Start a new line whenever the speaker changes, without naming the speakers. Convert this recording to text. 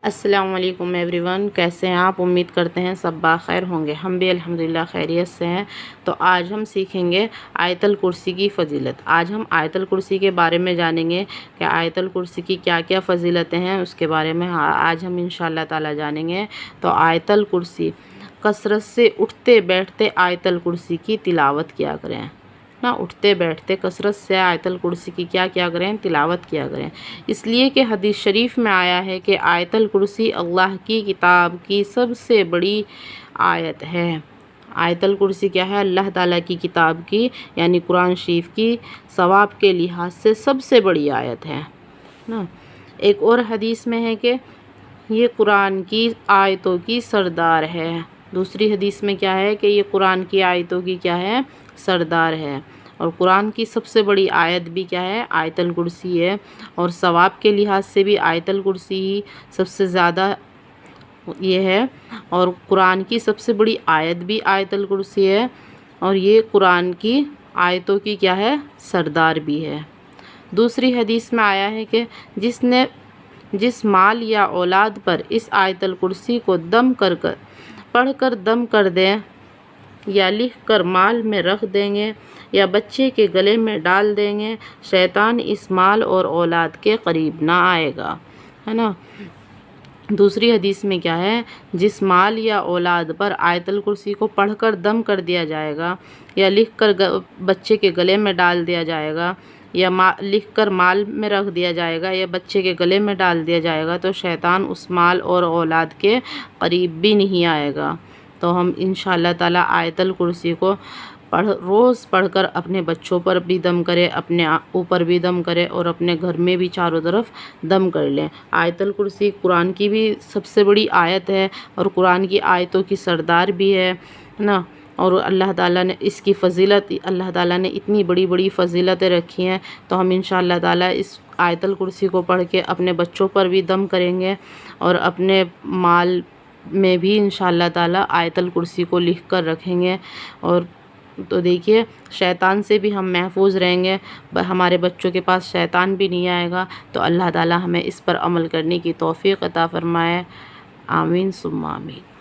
السلام علیکم every one, کیسے ہیں آپ؟ امید کرتے ہیں سب بخیر ہوں گے۔ ہم بھی الحمدللہ خیریت سے ہیں۔ تو آج ہم سیکھیں گے آیت الکرسی کی فضیلت۔ آج ہم آیت الکرسی کے بارے میں جانیں گے کہ آیت الکرسی کی کیا کیا فضیلتیں ہیں، اس کے بارے میں آج ہم انشاءاللہ تعالی جانیں گے۔ تو آیت الکرسی، کثرت سے اٹھتے بیٹھتے آیت الکرسی کی تلاوت کیا کریں نا، اٹھتے بیٹھتے کثرت سے آیت الکرسی کی کیا کریں؟ تلاوت کیا کریں۔ اس لیے کہ حدیث شریف میں آیا ہے کہ آیت الکرسی اللہ کی کتاب کی سب سے بڑی آیت ہے۔ آیت الکرسی کیا ہے؟ اللہ تعالیٰ کی کتاب کی یعنی قرآن شریف کی ثواب کے لحاظ سے سب سے بڑی آیت ہے نا۔ ایک اور حدیث میں ہے کہ یہ قرآن کی آیتوں کی سردار ہے۔ دوسری حدیث میں کیا ہے کہ یہ قرآن کی آیتوں کی کیا ہے؟ سردار ہے۔ اور قرآن کی سب سے بڑی آیت بھی کیا ہے؟ آیت الکرسی ہے۔ اور ثواب کے لحاظ سے بھی آیت الکرسی ہی سب سے زیادہ یہ ہے، اور قرآن کی سب سے بڑی آیت بھی آیت الکرسی ہے، اور یہ قرآن کی آیتوں کی کیا ہے؟ سردار بھی ہے۔ دوسری حدیث میں آیا ہے کہ جس مال یا اولاد پر اس آیت الکرسی کو پڑھ کر دم کر دیں یا لکھ کر مال میں رکھ دیں گے یا بچے کے گلے میں ڈال دیں گے، شیطان اس مال اور اولاد کے قریب نہ آئے گا، ہے نا۔ دوسری حدیث میں کیا ہے؟ جس مال یا اولاد پر آیت الکرسی کو پڑھ کر دم کر دیا جائے گا یا لکھ کر بچے کے گلے میں ڈال دیا جائے گا یا لکھ کر مال میں رکھ دیا جائے گا یا بچے کے گلے میں ڈال دیا جائے گا تو شیطان اس مال اور اولاد کے قریب بھی نہیں آئے گا۔ تو ہم انشاءاللہ تعالی آیت الکرسی کو روز پڑھ کر اپنے بچوں پر بھی دم کرے، اپنے اوپر بھی دم کرے اور اپنے گھر میں بھی چاروں طرف دم کر لیں۔ آیت الکرسی قرآن کی بھی سب سے بڑی آیت ہے اور قرآن کی آیتوں کی سردار بھی ہے نا۔ اور اللہ تعالیٰ نے اس کی فضیلت، اللہ تعالیٰ نے اتنی بڑی بڑی فضیلتیں رکھی ہیں، تو ہم انشاءاللہ تعالیٰ اس آیت الکرسی کو پڑھ کے اپنے بچوں پر بھی دم کریں گے اور اپنے مال میں بھی انشاءاللہ تعالیٰ آیت الکرسی کو لکھ کر رکھیں گے۔ اور تو دیکھیے شیطان سے بھی ہم محفوظ رہیں گے، ہمارے بچوں کے پاس شیطان بھی نہیں آئے گا۔ تو اللہ تعالیٰ ہمیں اس پر عمل کرنے کی توفیق عطا فرمائے۔ آمین ثم آمین۔